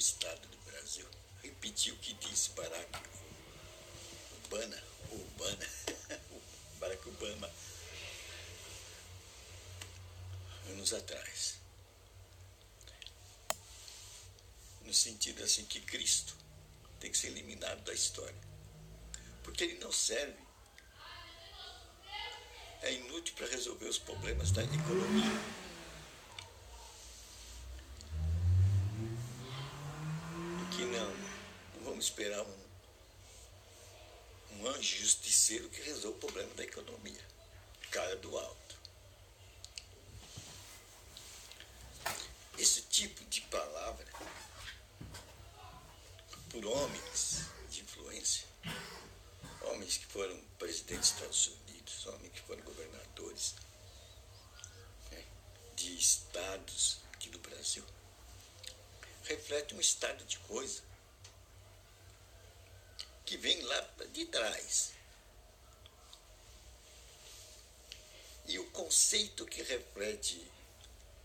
Estado do Brasil. Repetiu o que disse Barack Obama anos atrás. No sentido assim que Cristo tem que ser eliminado da história. Porque ele não serve. É inútil para resolver os problemas da economia. E que não vamos esperar um anjo justiceiro que resolva o problema da economia. Cara do alto. Esse tipo de palavra, por homens de influência, homens que foram presidentes dos Estados Unidos, homens que foram governadores, né, de estados aqui do Brasil, reflete um estado de coisa que vem lá de trás. E o conceito que reflete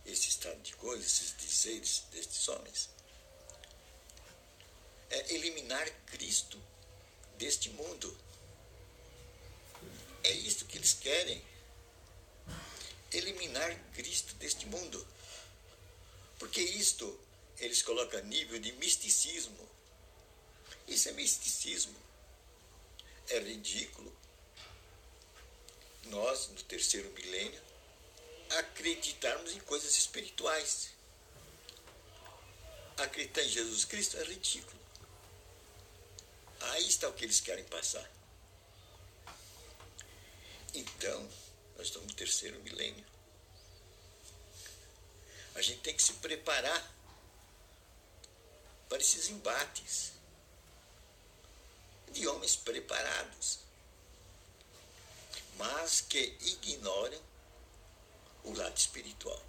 esse estado de coisa, esses dizeres destes homens, é eliminar Cristo deste mundo. É isso que eles querem. Eliminar Cristo deste mundo. Porque isto eles colocam a nível de misticismo. Isso é misticismo. É ridículo. Nós, no terceiro milênio, acreditarmos em coisas espirituais. Acreditar em Jesus Cristo é ridículo. Aí está o que eles querem passar. Então, nós estamos no terceiro milênio. A gente tem que se preparar para esses embates de homens preparados, mas que ignoram o lado espiritual.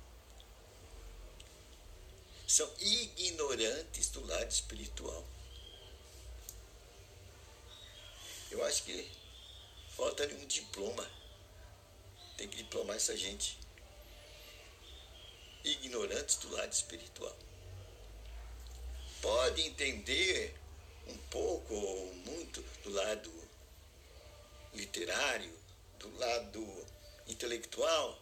São ignorantes do lado espiritual. Eu acho que falta ali um diploma. Tem que diplomar essa gente. Ignorantes do lado espiritual. Pode entender um pouco ou muito do lado literário, do lado intelectual,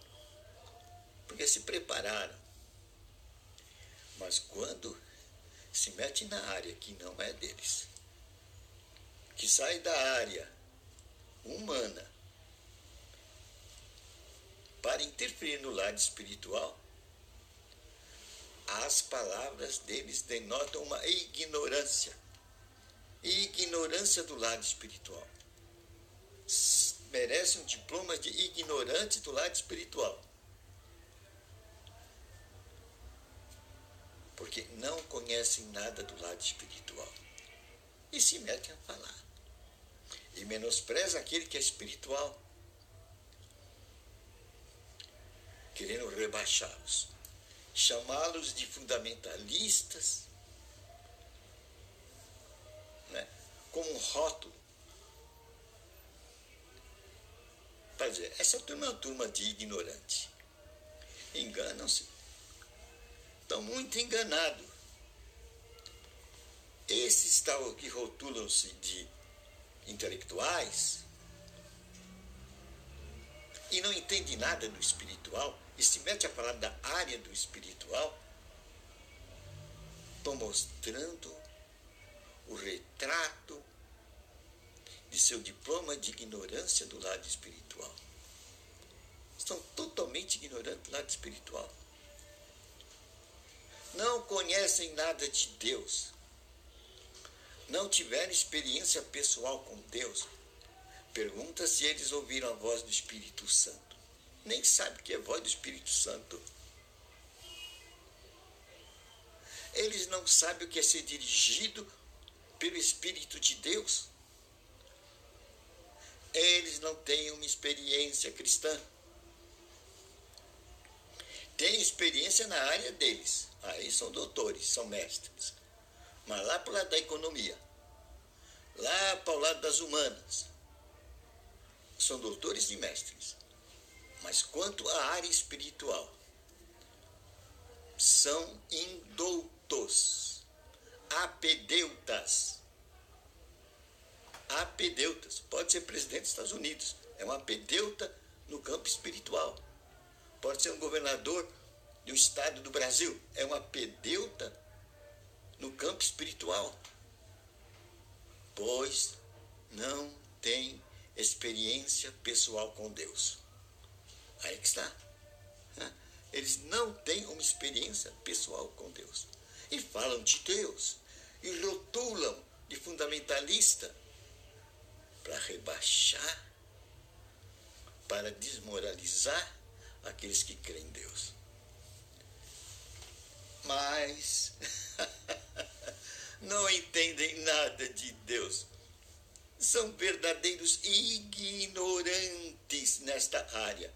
porque se prepararam. Mas quando se mete na área que não é deles, que sai da área humana para interferir no lado espiritual, as palavras deles denotam uma ignorância. Ignorância do lado espiritual. Merecem um diploma de ignorante do lado espiritual. Porque não conhecem nada do lado espiritual. E se metem a falar. E menosprezam aquele que é espiritual, querendo rebaixá-los, chamá-los de fundamentalistas, né, como um rótulo. Para dizer, essa turma é uma turma de ignorante. Enganam-se. Estão muito enganados. Esses tal que rotulam-se de intelectuais e não entendem nada do espiritual e se mete a falar da área do espiritual, estão mostrando o retrato de seu diploma de ignorância do lado espiritual. Estão totalmente ignorantes do lado espiritual. Não conhecem nada de Deus. Não tiveram experiência pessoal com Deus. Pergunta se eles ouviram a voz do Espírito Santo. Nem sabe o que é a voz do Espírito Santo. Eles não sabem o que é ser dirigido pelo Espírito de Deus. Eles não têm uma experiência cristã. Têm experiência na área deles. Aí são doutores, são mestres. Mas lá para o lado da economia, lá para o lado das humanas, são doutores e mestres. Mas quanto à área espiritual, são indoutos. apedeutas. Apedeutas. Pode ser presidente dos Estados Unidos. É um apedeuta no campo espiritual. Pode ser um governador do estado do Brasil. É um apedeuta no campo espiritual. Pois não tem experiência pessoal com Deus. Aí que está. Eles não têm uma experiência pessoal com Deus. E falam de Deus. E rotulam de fundamentalista para rebaixar, para desmoralizar aqueles que creem em Deus. Mas não entendem nada de Deus. São verdadeiros ignorantes nesta área.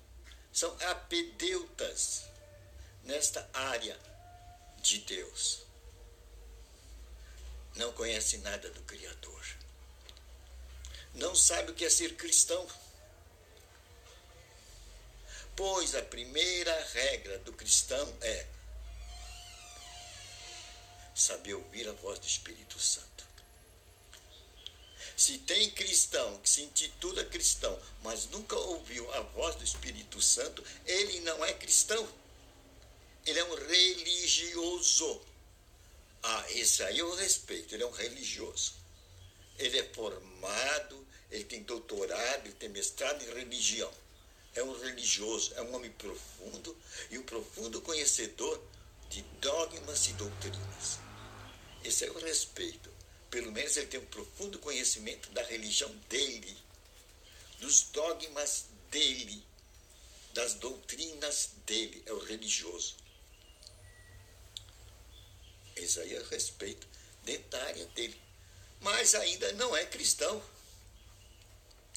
São apedeutas nesta área de Deus. Não conhecem nada do Criador. Não sabem o que é ser cristão. Pois a primeira regra do cristão é saber ouvir a voz do Espírito Santo. Se tem cristão que se intitula cristão, mas nunca ouviu a voz do Espírito Santo, ele não é cristão. Ele é um religioso. Esse aí eu respeito, ele é um religioso. Ele é formado, ele tem doutorado, ele tem mestrado em religião. É um religioso, é um homem profundo e um profundo conhecedor de dogmas e doutrinas. Esse eu respeito. Pelo menos ele tem um profundo conhecimento da religião dele, dos dogmas dele, das doutrinas dele. É o religioso. Esse aí eu respeito dentro da área dele. Mas ainda não é cristão.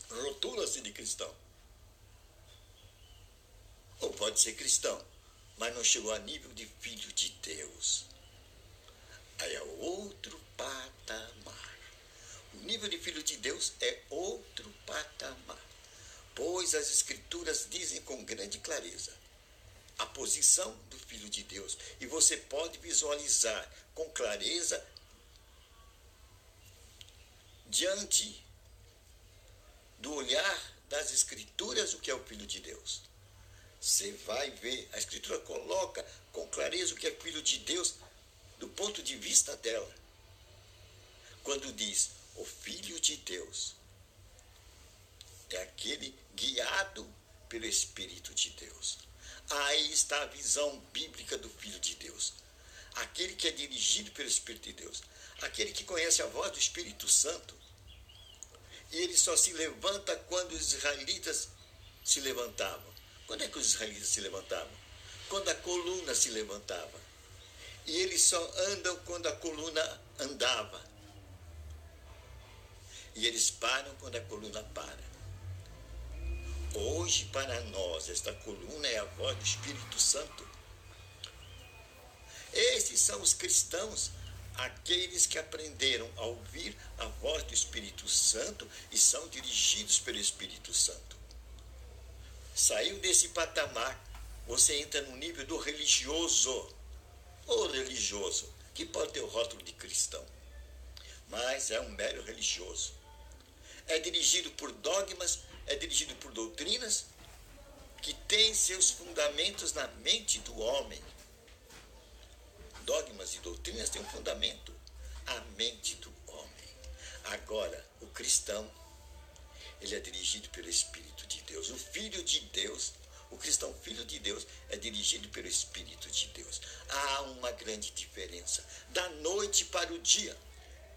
Rotula-se de cristão. Ou pode ser cristão, mas não chegou a nível de filho de Deus. Aí é outro patamar. O nível de filho de Deus é outro patamar. Pois as Escrituras dizem com grande clareza a posição do filho de Deus. E você pode visualizar com clareza diante do olhar das Escrituras o que é o filho de Deus. Você vai ver, a Escritura coloca com clareza o que é filho de Deus do ponto de vista dela. Quando diz o Filho de Deus, é aquele guiado pelo Espírito de Deus. Aí está a visão bíblica do Filho de Deus. Aquele que é dirigido pelo Espírito de Deus. Aquele que conhece a voz do Espírito Santo. E ele só se levanta quando os israelitas se levantavam. Quando é que os israelitas se levantavam? Quando a coluna se levantava. E eles só andam quando a coluna andava. E eles param quando a coluna para. Hoje, para nós, esta coluna é a voz do Espírito Santo. Esses são os cristãos, aqueles que aprenderam a ouvir a voz do Espírito Santo e são dirigidos pelo Espírito Santo. Saiu desse patamar, você entra no nível do religioso. Ou religioso, que pode ter o rótulo de cristão, mas é um mero religioso. É dirigido por dogmas, é dirigido por doutrinas que têm seus fundamentos na mente do homem. Dogmas e doutrinas têm um fundamento, a mente do homem. Agora, o cristão, ele é dirigido pelo Espírito de Deus. O Filho de Deus, o cristão filho de Deus, é dirigido pelo Espírito de Deus. Há uma grande diferença da noite para o dia.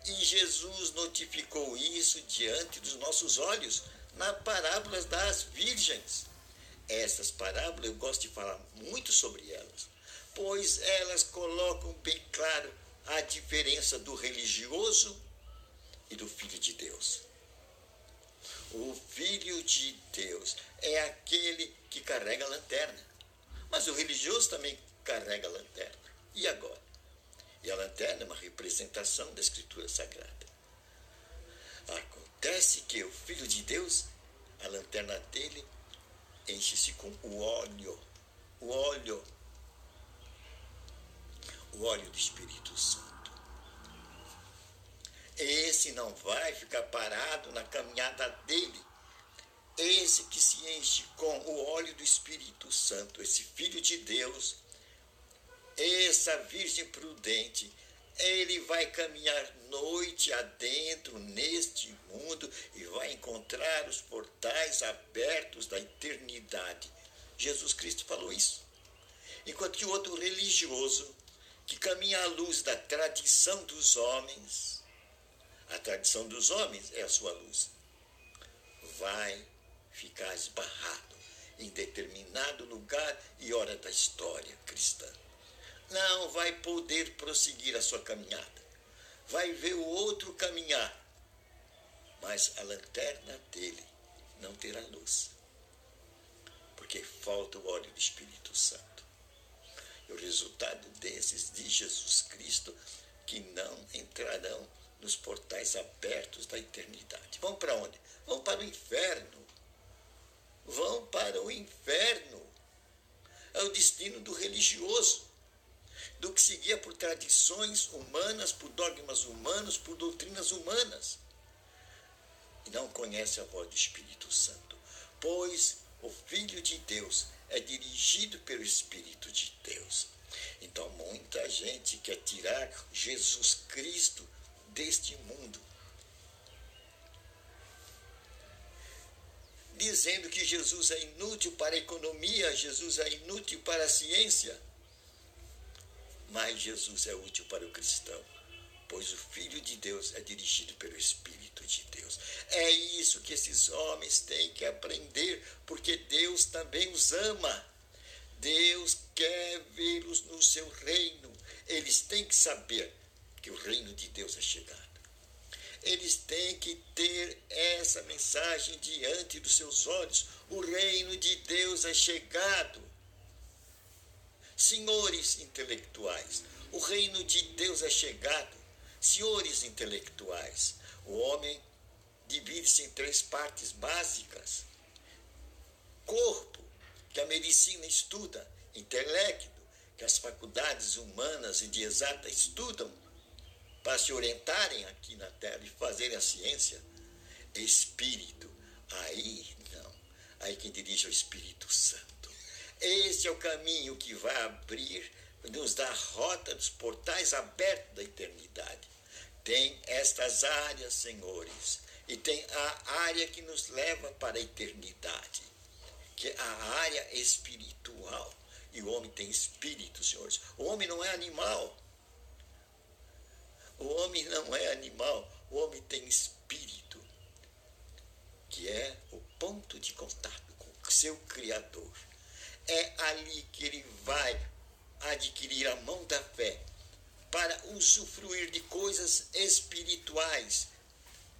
E Jesus notificou isso diante dos nossos olhos nas parábolas das virgens. Essas parábolas eu gosto de falar muito sobre elas, pois elas colocam bem claro a diferença do religioso e do Filho de Deus. O Filho de Deus é aquele que carrega a lanterna, mas o religioso também carrega a lanterna. E agora? E a lanterna é uma representação da Escritura Sagrada. Acontece que o Filho de Deus, a lanterna dele, enche-se com o óleo do Espírito Santo. Esse não vai ficar parado na caminhada dele. Esse que se enche com o óleo do Espírito Santo, esse Filho de Deus, essa Virgem prudente, ele vai caminhar noite adentro neste mundo e vai encontrar os portais abertos da eternidade. Jesus Cristo falou isso. Enquanto que o outro religioso, que caminha à luz da tradição dos homens, a tradição dos homens é a sua luz, vai ficar esbarrado em determinado lugar e hora da história cristã. Não vai poder prosseguir a sua caminhada. Vai ver o outro caminhar, mas a lanterna dele não terá luz, porque falta o óleo do Espírito Santo. E o resultado desses, de Jesus Cristo, que não entrarão nos portais abertos da eternidade. Vão para onde? Vão para o inferno. Vão para o inferno. É o destino do religioso, do que seguia por tradições humanas, por dogmas humanos, por doutrinas humanas. E não conhece a voz do Espírito Santo, pois o Filho de Deus é dirigido pelo Espírito de Deus. Então muita gente quer tirar Jesus Cristo deste mundo, dizendo que Jesus é inútil para a economia, Jesus é inútil para a ciência. Mas Jesus é útil para o cristão, pois o Filho de Deus é dirigido pelo Espírito de Deus. É isso que esses homens têm que aprender, porque Deus também os ama. Deus quer vê-los no seu reino. Eles têm que saber que o reino de Deus é chegado. Eles têm que ter essa mensagem diante dos seus olhos. O reino de Deus é chegado. Senhores intelectuais, o reino de Deus é chegado. Senhores intelectuais, o homem divide-se em 3 partes básicas: corpo, que a medicina estuda; intelecto, que as faculdades humanas e de exata estudam para se orientarem aqui na Terra e fazerem a ciência; espírito, aí não, aí quem dirige é o Espírito Santo. Este é o caminho que vai abrir, nos dar a rota dos portais abertos da eternidade. Tem estas áreas, senhores, e tem a área que nos leva para a eternidade, que é a área espiritual. E o homem tem espírito, senhores. O homem não é animal. O homem não é animal. O homem tem espírito, que é o ponto de contato com o seu Criador. É ali que ele vai adquirir a mão da fé para usufruir de coisas espirituais,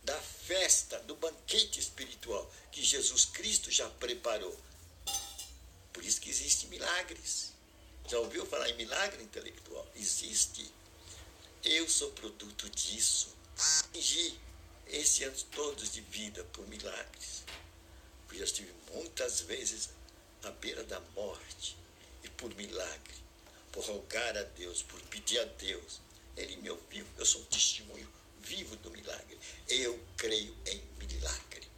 da festa, do banquete espiritual que Jesus Cristo já preparou. Por isso que existem milagres. Já ouviu falar em milagre intelectual? Existe. Eu sou produto disso. Atingi esses anos todos de vida por milagres. Eu já estive muitas vezes à beira da morte, e por milagre, por rogar a Deus, por pedir a Deus, Ele me ouviu. Eu sou um testemunho vivo do milagre. Eu creio em milagre.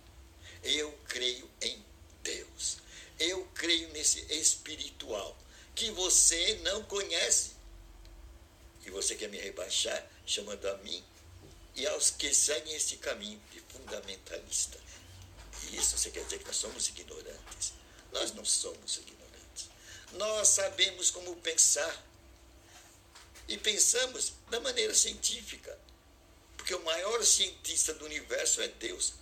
Eu creio em Deus. Eu creio nesse espiritual que você não conhece. E você quer me rebaixar, chamando a mim e aos que seguem esse caminho de fundamentalista. E isso você quer dizer que nós somos ignorantes? Nós não somos ignorantes. Nós sabemos como pensar. E pensamos da maneira científica. Porque o maior cientista do universo é Deus,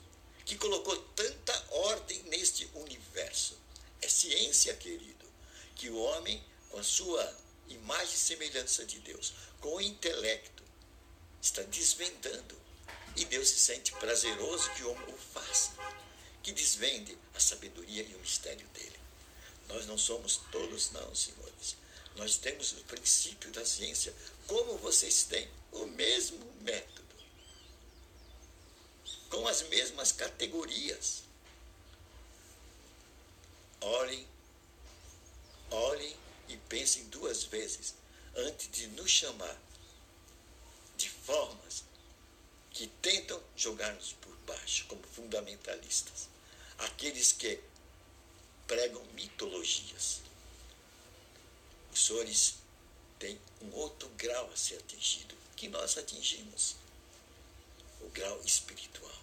que colocou tanta ordem neste universo. É ciência, querido, que o homem, com a sua imagem e semelhança de Deus, com o intelecto, está desvendando. E Deus se sente prazeroso que o homem o faça, que desvende a sabedoria e o mistério dele. Nós não somos tolos, não, senhores. Nós temos o princípio da ciência, como vocês têm, o mesmo método, com as mesmas categorias. Olhem e pensem 2 vezes antes de nos chamar de formas que tentam jogar-nos por baixo, como fundamentalistas. Aqueles que pregam mitologias. Os senhores têm um outro grau a ser atingido, que nós atingimos, o grau espiritual.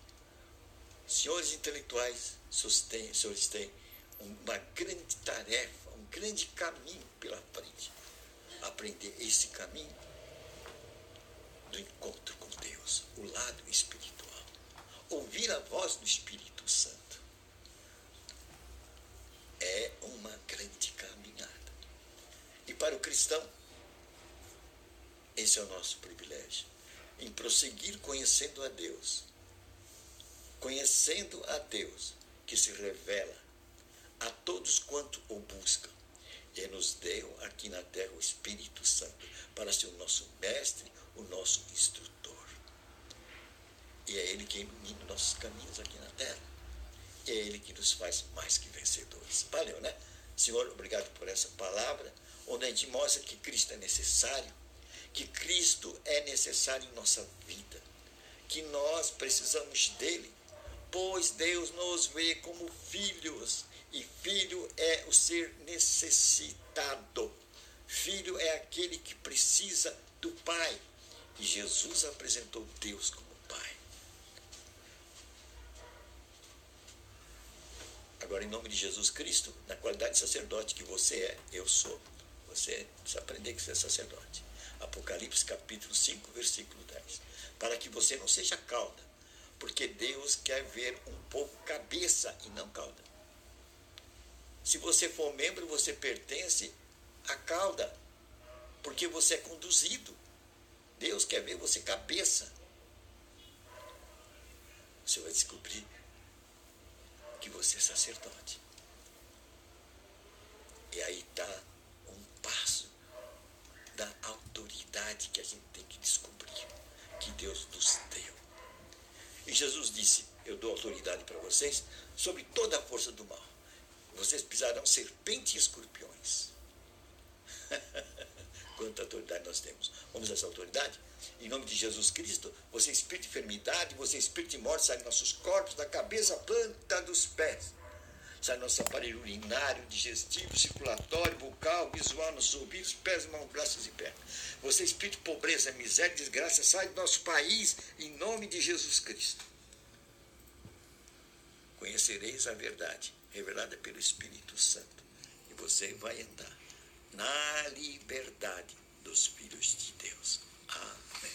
Senhores intelectuais, os senhores têm uma grande tarefa, um grande caminho pela frente. Aprender esse caminho do encontro com Deus, o lado espiritual. Ouvir a voz do Espírito Santo. É uma grande caminhada. E para o cristão, esse é o nosso privilégio, em prosseguir conhecendo a Deus. Conhecendo a Deus, que se revela a todos quanto o buscam. E nos deu aqui na terra o Espírito Santo, para ser o nosso mestre, o nosso instrutor. E é Ele que ilumina nossos caminhos aqui na terra. E é Ele que nos faz mais que vencedores. Valeu, né? Senhor, obrigado por essa palavra, onde a gente mostra que Cristo é necessário, que Cristo é necessário em nossa vida, que nós precisamos dele, pois Deus nos vê como filhos, e filho é o ser necessitado. Filho é aquele que precisa do Pai. E Jesus apresentou Deus como Pai. Agora, em nome de Jesus Cristo, na qualidade de sacerdote que você é, eu sou, você precisa aprender que você é sacerdote. Apocalipse capítulo 5, versículo 10. Para que você não seja cauda, porque Deus quer ver um povo cabeça e não cauda. Se você for membro, você pertence à cauda, porque você é conduzido. Deus quer ver você cabeça. Você vai descobrir que você é sacerdote. E aí está um passo da autoridade que a gente tem que descobrir, que Deus nos deu. E Jesus disse, eu dou autoridade para vocês sobre toda a força do mal. Vocês pisarão serpentes e escorpiões. Quanta autoridade nós temos. Vamos essa autoridade? Em nome de Jesus Cristo, você é espírito de enfermidade, você é espírito de morte, sai dos nossos corpos, da cabeça à planta dos pés. Sai do nosso aparelho urinário, digestivo, circulatório, bucal, visual, nossos ouvidos, pés, mãos, braços e pernas. Você é espírito de pobreza, miséria, desgraça, sai do nosso país, em nome de Jesus Cristo. Conhecereis a verdade, revelada pelo Espírito Santo, e você vai andar na liberdade dos filhos de Deus. Amém.